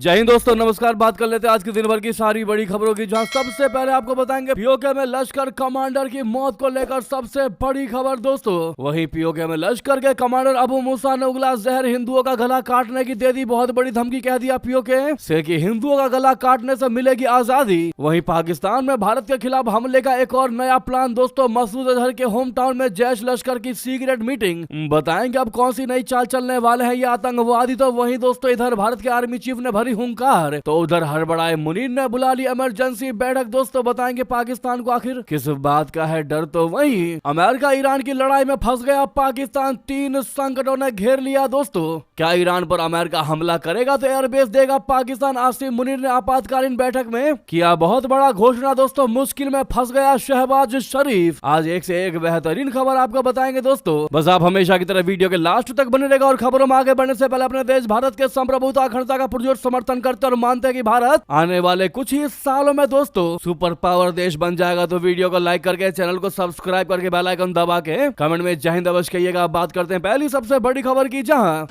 जय हिंद दोस्तों, नमस्कार। बात कर लेते हैं आज के दिन भर की सारी बड़ी खबरों की, जहां सबसे पहले आपको बताएंगे पीओके में लश्कर कमांडर की मौत को लेकर सबसे बड़ी खबर दोस्तों। वहीं पीओके में लश्कर के कमांडर अबू मूसा ने उगला जहर, हिंदुओं का गला काटने की दे दी बहुत बड़ी धमकी। कह दिया पीओके से कि हिंदुओं का गला काटने से मिलेगी आजादी। वहीं पाकिस्तान में भारत के खिलाफ हमले का एक और नया प्लान दोस्तों। मसूद अजहर के होम टाउन में जैश लश्कर की सीक्रेट मीटिंग। बताएंगे अब कौन सी नई चाल चलने वाले हैं ये आतंकवादी। तो वहीं दोस्तों इधर भारत के आर्मी चीफ ने भरी हुंकार, तो उधर हड़बड़ाए मुनीर ने बुला ली इमरजेंसी बैठक। दोस्तों बताएंगे पाकिस्तान को आखिर किस बात का है डर। तो वहीं अमेरिका ईरान की लड़ाई में फंस गया पाकिस्तान, 3 संकटों ने घेर लिया दोस्तों। क्या ईरान पर अमेरिका हमला करेगा तो एयरबेस देगा पाकिस्तान। आसिफ मुनीर ने आपातकालीन बैठक में किया बहुत बड़ा घोषणा दोस्तों। मुश्किल में फंस गया शहबाज शरीफ। आज एक से एक बेहतरीन खबर आपको बताएंगे दोस्तों। बस आप हमेशा की तरह वीडियो के लास्ट तक बने रहेगा। और खबरों में आगे बढ़ने से पहले अपने देश भारत के संप्रभुता अखंडता का पुरजोर समर्थन करते और मानते हैं कि भारत आने वाले कुछ ही सालों में दोस्तों सुपर पावर देश बन जाएगा। तो वीडियो को लाइक करके, चैनल को सब्सक्राइब करके, बेल आइकन दबा के कमेंट में जय हिंद अवश्य कहिएगा। बात करते हैं पहली सबसे बड़ी खबर की, जहां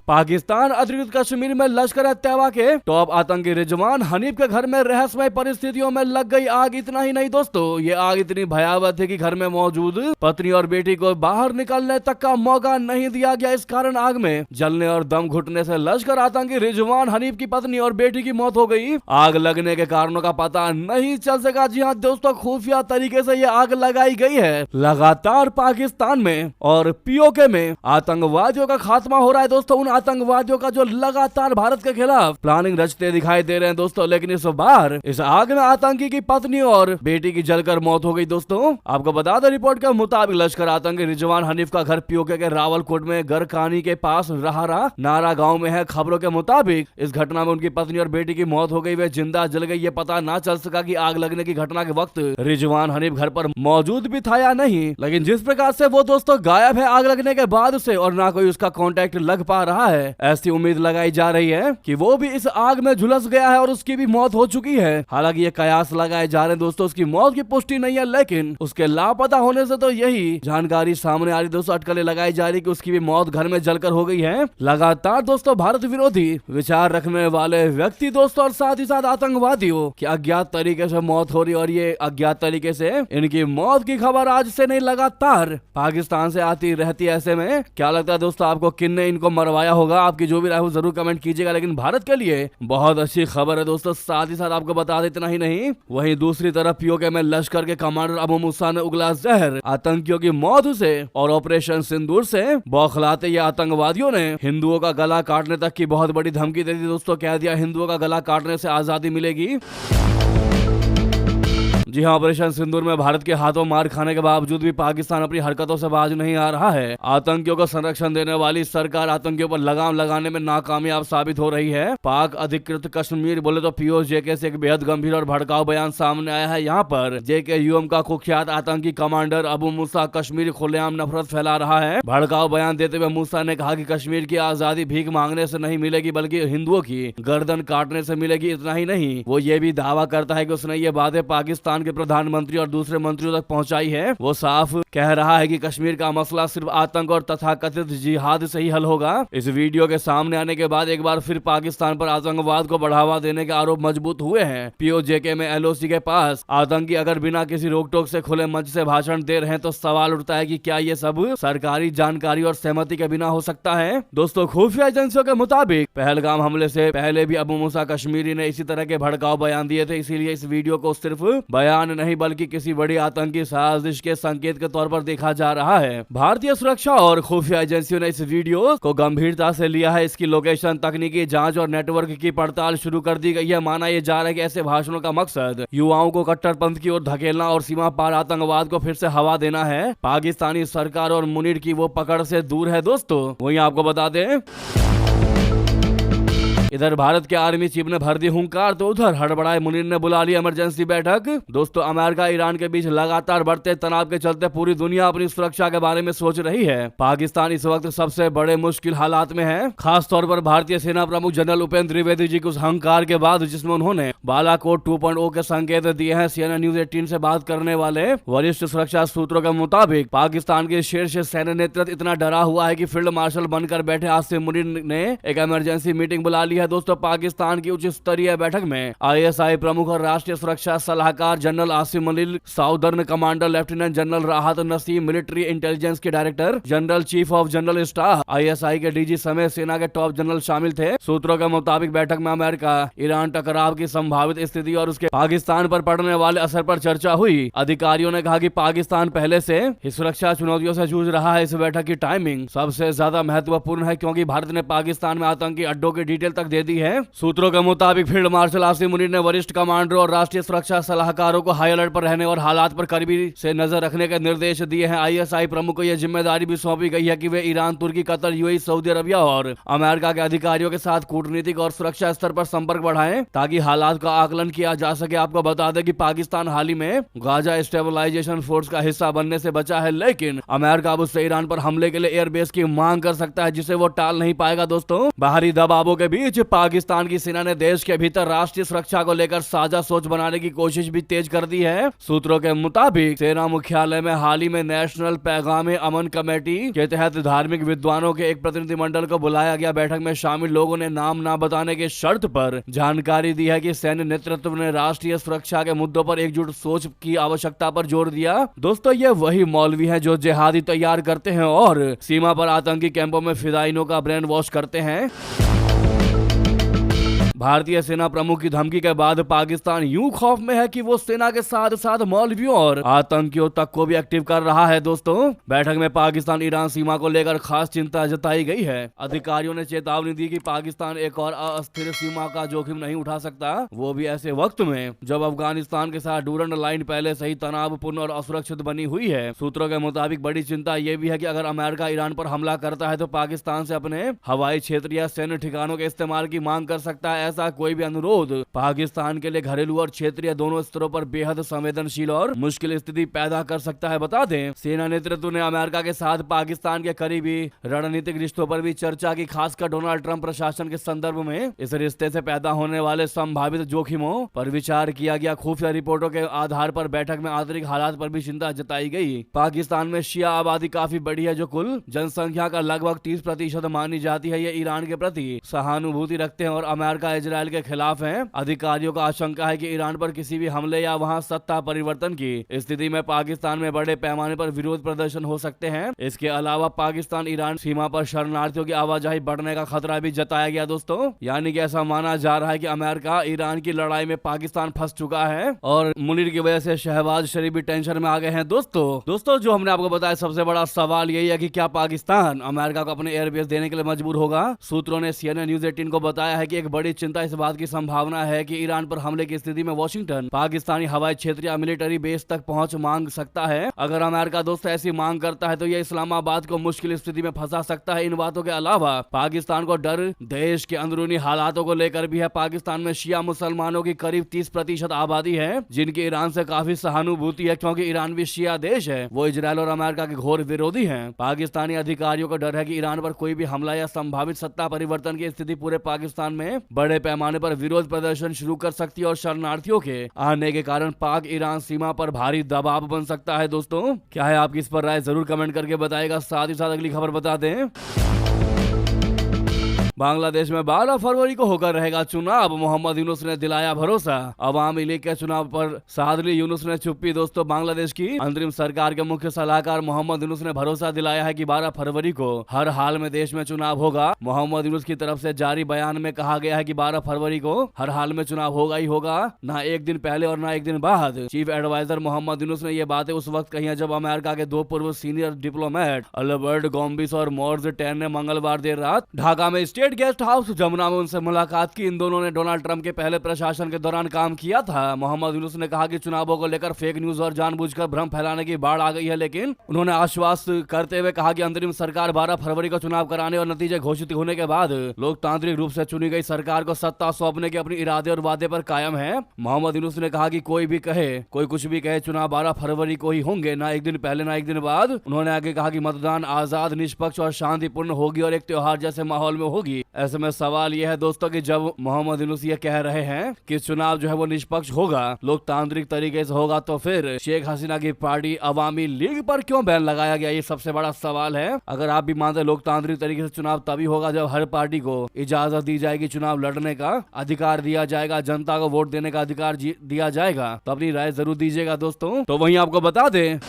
पाकिस्तान अधिकृत कश्मीर में लश्कर तैयबा के टॉप आतंकी रिजवान हनीफ के घर में रहस्यमय परिस्थितियों में लग गई आग। इतना ही नहीं दोस्तों, ये आग इतनी भयावह थी कि घर में मौजूद पत्नी और बेटी को बाहर निकलने तक का मौका नहीं दिया गया। इस कारण आग में जलने और दम घुटने से लश्कर आतंकी रिजवान हनीफ की पत्नी और बेटी की मौत हो गई। आग लगने के कारणों का पता नहीं चल सका। जी हाँ दोस्तों, खुफिया तरीके से ये आग लगाई गई है। लगातार पाकिस्तान में और पीओके में आतंकवादियों का खात्मा हो रहा है दोस्तों। उन आतंकवादियों का जो लगातार भारत के खिलाफ प्लानिंग रचते दिखाई दे रहे हैं दोस्तों। लेकिन इस बार इस आग में आतंकी की पत्नी और बेटी की जलकर मौत हो गई दोस्तों। आपको बता दें, रिपोर्ट के मुताबिक लश्कर आतंकी रिजवान हनीफ का घर पीओके के रावलकोट में गरकानी के पास रहारा नारा गांव में है। खबरों के मुताबिक इस घटना में उनकी पत्नी और बेटी की मौत हो गई। वे जिंदा जल गई। ये पता ना चल सका कि आग लगने की घटना के वक्त रिजवान हनीफ घर पर मौजूद भी था या नहीं। लेकिन जिस प्रकार से वो दोस्तों गायब है आग लगने के बाद से, और ना कोई उसका कॉन्टेक्ट लग पा रहा है, ऐसी उम्मीद लगाई जा रही है कि वो भी इस आग में झुलस गया है और उसकी भी मौत हो चुकी है। हालांकि ये कयास लगाए जा रहे हैं दोस्तों, उसकी मौत की पुष्टि नहीं है, लेकिन उसके लापता होने से तो यही जानकारी सामने आ रही दोस्तों। अटकलें लगाई जा रही कि उसकी भी मौत घर में जलकर हो गई है। लगातार दोस्तों भारत विरोधी विचार रखने वाले व्यक्ति दोस्तों और साथ ही साथ आतंकवादियों की अज्ञात तरीके से मौत हो रही, और ये अज्ञात तरीके से इनकी मौत की खबर आज से नहीं लगातार पाकिस्तान से आती रहती है। ऐसे में क्या लगता है दोस्तों आपको, किन ने इनको मरवाया होगा? आपकी जो भी राय हो जरूर कमेंट कीजिएगा। लेकिन भारत के लिए बहुत अच्छी खबर है दोस्तों। साथ ही साथ आपको बता दें, इतना ही नहीं, वहीं दूसरी तरफ पीओके में लश्कर के कमांडर अबू मूसा ने उगला जहर। आतंकियों की मौत से और ऑपरेशन सिंदूर से बौखलाते ये आतंकवादियों ने हिंदुओं का गला काटने तक की बहुत बड़ी धमकी दे दी दोस्तों। कह दिया हिंदुओं का गला काटने से आजादी मिलेगी। जी हाँ, ऑपरेशन सिंदूर में भारत के हाथों मार खाने के बावजूद भी पाकिस्तान अपनी हरकतों से बाज नहीं आ रहा है। आतंकियों को संरक्षण देने वाली सरकार आतंकियों पर लगाम लगाने में नाकामयाब साबित हो रही है। पाक अधिकृत कश्मीर बोले तो पीओके से एक बेहद गंभीर और भड़काऊ बयान सामने आया है। यहाँ पर JKUM का कुख्यात आतंकी कमांडर अबू मूसा कश्मीर खुलेआम नफरत फैला रहा है। भड़काऊ बयान देते हुए मूसा ने कहा कि कश्मीर की आजादी भीख मांगने से नहीं मिलेगी, बल्कि हिंदुओं की गर्दन काटने से मिलेगी। इतना ही नहीं, वो ये भी दावा करता है कि उसने ये बातें पाकिस्तान के प्रधानमंत्री और दूसरे मंत्रियों तक पहुंचाई है। वो साफ कह रहा है कि कश्मीर का मसला सिर्फ आतंक और तथाकथित जिहाद से ही हल होगा। इस वीडियो के सामने आने के बाद एक बार फिर पाकिस्तान पर आतंकवाद को बढ़ावा देने के आरोप मजबूत हुए हैं। पीओके में LOC के पास आतंकी अगर बिना किसी रोक टोक से खुले मंच से भाषण दे रहे हैं तो सवाल उठता है कि क्या ये सब सरकारी जानकारी और सहमति के बिना हो सकता है? दोस्तों खुफिया एजेंसियों के मुताबिक पहलगाम हमले से पहले भी अबू मूसा कश्मीरी ने इसी तरह के भड़काऊ बयान दिए थे। इसीलिए इस वीडियो को सिर्फ बयान नहीं बल्कि किसी बड़ी आतंकी साजिश के संकेत के तौर पर देखा जा रहा है। भारतीय सुरक्षा और खुफिया एजेंसियों ने इस वीडियो को गंभीरता से लिया है। इसकी लोकेशन, तकनीकी जांच और नेटवर्क की पड़ताल शुरू कर दी गई है। माना यह जा रहा है कि ऐसे भाषणों का मकसद युवाओं को कट्टरपंथ की ओर धकेलना और सीमा पार आतंकवाद को फिर से हवा देना है। पाकिस्तानी सरकार और मुनीर की वो पकड़ से दूर है दोस्तों। वहीं आपको बता दें इधर भारत के आर्मी चीफ ने भर दी हुंकार तो उधर हड़बड़ाए मुनीर ने बुला ली इमरजेंसी बैठक। दोस्तों अमेरिका ईरान के बीच लगातार बढ़ते तनाव के चलते पूरी दुनिया अपनी सुरक्षा के बारे में सोच रही है। पाकिस्तान इस वक्त सबसे बड़े मुश्किल हालात में है, खास तौर पर भारतीय सेना प्रमुख जनरल उपेंद्र द्विवेदी जी के उस हंकार के बाद जिसमें उन्होंने बालाकोट 2.0 के संकेत दिए हैं। CNN न्यूज 18 से बात करने वाले वरिष्ठ सुरक्षा सूत्रों के मुताबिक पाकिस्तान के शीर्ष सैन्य नेतृत्व इतना डरा हुआ है कि फील्ड मार्शल बनकर बैठे आसिम मुनीर ने एक इमरजेंसी मीटिंग बुला ली है। दोस्तों पाकिस्तान की उच्च स्तरीय बैठक में ISI प्रमुख और राष्ट्रीय सुरक्षा सलाहकार general Asim Munir, southern commander lieutenant general राहत नसीम, मिलिट्री इंटेलिजेंस के director general, chief of general staff ISI के DG समेत सेना के टॉप जनरल शामिल थे। सूत्रों के मुताबिक बैठक में अमेरिका ईरान टकराव की संभावित स्थिति और उसके पाकिस्तान पर पड़ने वाले असर पर चर्चा हुई। अधिकारियों ने कहा कि पाकिस्तान पहले से ही सुरक्षा चुनौतियों से जूझ रहा है। इस बैठक की टाइमिंग सबसे ज्यादा महत्वपूर्ण है क्योंकि भारत ने पाकिस्तान में आतंकी अड्डों की डिटेल तक दे दी है। सूत्रों के मुताबिक फील्ड मार्शल आसिम मुनीर ने वरिष्ठ कमांडरों और राष्ट्रीय सुरक्षा सलाहकारों को हाई अलर्ट पर रहने और हालात पर करीबी से नजर रखने के निर्देश दिए हैं। ISI प्रमुख को यह जिम्मेदारी भी सौंपी गई है कि वे ईरान, तुर्की, कतर, UAE, सऊदी अरबिया और अमेरिका के अधिकारियों के साथ कूटनीतिक और सुरक्षा स्तर पर संपर्क बढ़ाएं ताकि हालात का आकलन किया जा सके। आपको बता दें कि पाकिस्तान हाल ही में गाजा स्टेबलाइजेशन फोर्स का हिस्सा बनने से बचा है, लेकिन अमेरिका अब उससे ईरान पर हमले के लिए एयरबेस की मांग कर सकता है जिसे वो टाल नहीं पाएगा। दोस्तों बाहरी दबावों के बीच पाकिस्तान की सेना ने देश के भीतर राष्ट्रीय सुरक्षा को लेकर साझा सोच बनाने की कोशिश भी तेज कर दी है। सूत्रों के मुताबिक सेना मुख्यालय में हाल ही में नेशनल पैगाम अमन कमेटी के तहत धार्मिक विद्वानों के एक प्रतिनिधिमंडल को बुलाया गया। बैठक में शामिल लोगों ने नाम ना बताने की शर्त पर जानकारी दी है कि सैन्य नेतृत्व ने राष्ट्रीय सुरक्षा के मुद्दों पर एकजुट सोच की आवश्यकता पर जोर दिया। दोस्तों ये वही मौलवी हैं जो जिहादी तैयार करते हैं और सीमा पर आतंकी कैंपों में फिदाइनों का ब्रेन वॉश करते हैं। भारतीय सेना प्रमुख की धमकी के बाद पाकिस्तान यूं खौफ में है कि वो सेना के साथ साथ मौलवियों और आतंकियों तक को भी एक्टिव कर रहा है। दोस्तों बैठक में पाकिस्तान ईरान सीमा को लेकर खास चिंता जताई गई है। अधिकारियों ने चेतावनी दी कि पाकिस्तान एक और अस्थिर सीमा का जोखिम नहीं उठा सकता, वो भी ऐसे वक्त में जब अफगानिस्तान के साथ डूरंड लाइन पहले से ही तनावपूर्ण और असुरक्षित बनी हुई है। सूत्रों के मुताबिक बड़ी चिंता ये भी है कि अगर अमेरिका ईरान पर हमला करता है तो पाकिस्तान से अपने हवाई क्षेत्र या सैन्य ठिकानों के इस्तेमाल की मांग कर सकता है। ऐसा कोई भी अनुरोध पाकिस्तान के लिए घरेलू और क्षेत्रीय दोनों स्तरों पर बेहद संवेदनशील और मुश्किल स्थिति पैदा कर सकता है। बता दें सेना नेतृत्व ने अमेरिका के साथ पाकिस्तान के करीबी रणनीतिक रिश्तों पर भी चर्चा की, खासकर डोनाल्ड ट्रंप प्रशासन के संदर्भ में इस रिश्ते से पैदा होने वाले संभावित जोखिमों पर विचार किया गया। खुफिया रिपोर्टों के आधार पर बैठक में आंतरिक हालात पर भी चिंता जताई गई। पाकिस्तान में शिया आबादी काफी बड़ी है जो कुल जनसंख्या का लगभग 30% मानी जाती है। ये ईरान के प्रति सहानुभूति रखते हैं और अमेरिका इजराइल के खिलाफ हैं। अधिकारियों का आशंका है कि ईरान पर किसी भी हमले या वहां सत्ता परिवर्तन की स्थिति में पाकिस्तान में बड़े पैमाने पर विरोध प्रदर्शन हो सकते हैं। इसके अलावा पाकिस्तान ईरान सीमा पर शरणार्थियों की आवाजाही बढ़ने का खतरा भी जताया गया। दोस्तों यानी कि ऐसा माना जा रहा है कि अमेरिका ईरान की लड़ाई में पाकिस्तान फंस चुका है और मुनीर की वजह से शहबाज शरीफ भी टेंशन में आ गए हैं। दोस्तों जो हमने आपको बताया सबसे बड़ा सवाल यही है कि क्या पाकिस्तान अमेरिका को अपने एयरबेस देने के लिए मजबूर होगा। सूत्रों ने CNN न्यूज 18 को बताया है कि एक बड़ी चिंता इस बात की संभावना है कि ईरान पर हमले की स्थिति में वॉशिंगटन पाकिस्तानी हवाई क्षेत्र या मिलिट्री बेस तक पहुंच मांग सकता है। अगर अमेरिका दोस्तों ऐसी मांग करता है तो यह इस्लामाबाद को मुश्किल स्थिति में फंसा सकता है। इन बातों के अलावा पाकिस्तान को डर देश के अंदरूनी हालातों को लेकर भी है। पाकिस्तान में शिया मुसलमानों की करीब 30% आबादी है जिनकी ईरान से काफी सहानुभूति है क्योंकि ईरान भी शिया देश है। वो इजराइल और अमेरिका के घोर विरोधी हैं। पाकिस्तानी अधिकारियों को डर है कि ईरान पर कोई भी हमला या संभावित सत्ता परिवर्तन की स्थिति पूरे पाकिस्तान में बड़े पैमाने पर विरोध प्रदर्शन शुरू कर सकती है और शरणार्थियों के आने के कारण पाक ईरान सीमा पर भारी दबाव बन सकता है। दोस्तों क्या है आपकी इस पर राय जरूर कमेंट करके बताएगा। साथ ही साथ अगली खबर बता दें, बांग्लादेश में 12 फरवरी को होकर रहेगा चुनाव, मोहम्मद यूनुस ने दिलाया भरोसा। अवामी लीग के चुनाव पर सादली यूनुस ने चुप्पी। दोस्तों बांग्लादेश की अंतरिम सरकार के मुख्य सलाहकार मोहम्मद यूनुस ने भरोसा दिलाया है कि 12 फरवरी को हर हाल में देश में चुनाव होगा। मोहम्मद यूनुस की तरफ से जारी बयान में कहा गया है कि 12 फरवरी को हर हाल में चुनाव होगा ही होगा, ना एक दिन पहले और ना एक दिन बाद। चीफ एडवाइजर मोहम्मद यूनुस ने ये बातें उस वक्त कही जब अमेरिका के 2 पूर्व सीनियर डिप्लोमेट अल्बर्ट गोम्बिस और मॉर्ज टेन ने मंगलवार देर रात ढाका में state state guest house Jamuna में उनसे मुलाकात की। इन दोनों ने डोनाल्ड ट्रंप के पहले प्रशासन के दौरान काम किया था। मोहम्मद यूनुस ने कहा कि चुनावों को लेकर फेक न्यूज और जानबूझकर भ्रम फैलाने की बाढ़ आ गई है, लेकिन उन्होंने आश्वस्त करते हुए कहा कि अंतरिम सरकार 12 फरवरी को चुनाव कराने और नतीजे घोषित होने के बाद लोकतांत्रिक रूप से चुनी गई सरकार को सत्ता सौंपने के अपने इरादे और वादे पर कायम है। मोहम्मद यूनुस ने कहा कि कोई भी कहे, कोई कुछ भी कहे, चुनाव 12 फरवरी को ही होंगे, ना एक दिन पहले ना एक दिन बाद। उन्होंने आगे कहा कि मतदान आजाद, निष्पक्ष और शांतिपूर्ण होगी और एक त्योहार जैसे माहौल में होगी। ऐसे में सवाल यह है दोस्तों कि जब मोहम्मद यूनुस ये कह रहे हैं कि चुनाव जो है वो निष्पक्ष होगा, लोकतांत्रिक तरीके से होगा, तो फिर शेख हसीना की पार्टी अवामी लीग पर क्यों बैन लगाया गया, ये सबसे बड़ा सवाल है। अगर आप भी मानते लोकतांत्रिक तरीके से चुनाव तभी होगा जब हर पार्टी को इजाजत दी जाएगी, चुनाव लड़ने का अधिकार दिया जाएगा, जनता को वोट देने का अधिकार दिया जाएगा, तो अपनी राय जरूर दीजिएगा दोस्तों। तो वहीं आपको बता दें,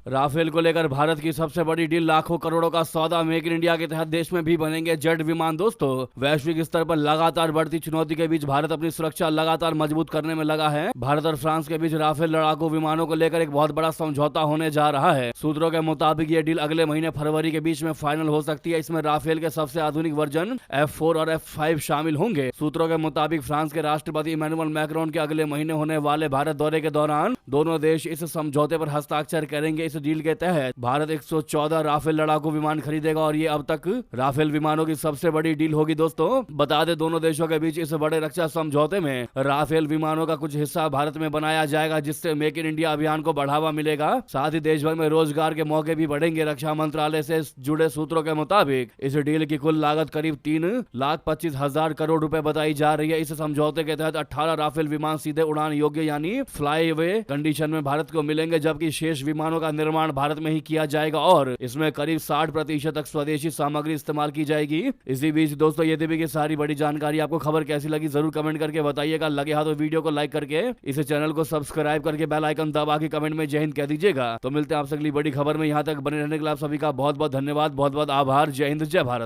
राफेल को लेकर भारत की सबसे बड़ी डील, लाखों करोड़ों का सौदा। मेक इन इंडिया के तहत देश में भी बनेंगे जेट विमान। दोस्तों, वैश्विक स्तर पर लगातार बढ़ती चुनौती के बीच भारत अपनी सुरक्षा लगातार मजबूत करने में लगा है। भारत और फ्रांस के बीच राफेल लड़ाकू विमानों को लेकर एक बहुत बड़ा समझौता होने जा रहा है। सूत्रों के मुताबिक ये डील अगले महीने फरवरी के बीच में फाइनल हो सकती है। इसमें राफेल के सबसे आधुनिक वर्जन F4 और F5 शामिल होंगे। सूत्रों के मुताबिक फ्रांस के राष्ट्रपति इमैनुअल मैक्रोन के अगले महीने होने वाले भारत दौरे के दौरान दोनों देश इस समझौते पर हस्ताक्षर करेंगे। इस डील के तहत भारत 114 राफेल लड़ाकू विमान खरीदेगा और ये अब तक राफेल विमानों की सबसे बड़ी डील होगी। दोस्तों, बता दें, दोनों देशों के बीच इस बड़े रक्षा समझौते में राफेल विमानों का कुछ हिस्सा भारत में बनाया जाएगा, जिससे मेक इन इंडिया अभियान को बढ़ावा मिलेगा। साथ ही देश भर में रोजगार के मौके भी बढ़ेंगे। रक्षा मंत्रालय से जुड़े सूत्रों के मुताबिक इस डील की कुल लागत करीब 3,25,000 करोड़ रुपए बताई जा रही है। इस समझौते के तहत 18 राफेल विमान सीधे उड़ान योग्य यानी फ्लाई वे कंडीशन में भारत को मिलेंगे, जबकि शेष विमानों का निर्माण भारत में ही किया जाएगा और इसमें करीब 60% तक स्वदेशी सामग्री इस्तेमाल की जाएगी। इसी बीच दोस्तों, ये थी की सारी बड़ी जानकारी। आपको खबर कैसी लगी जरूर कमेंट करके बताइएगा। लगे हाथ तो वीडियो को लाइक करके इस चैनल को सब्सक्राइब करके बेल आइकन दबा के कमेंट में जय हिंद कह दीजिएगा। तो मिलते हैं आपसे अगली बड़ी खबर में। यहाँ तक बने रहने के लिए आप सभी का बहुत बहुत धन्यवाद, बहुत बहुत आभार। जय हिंद, जय भारत।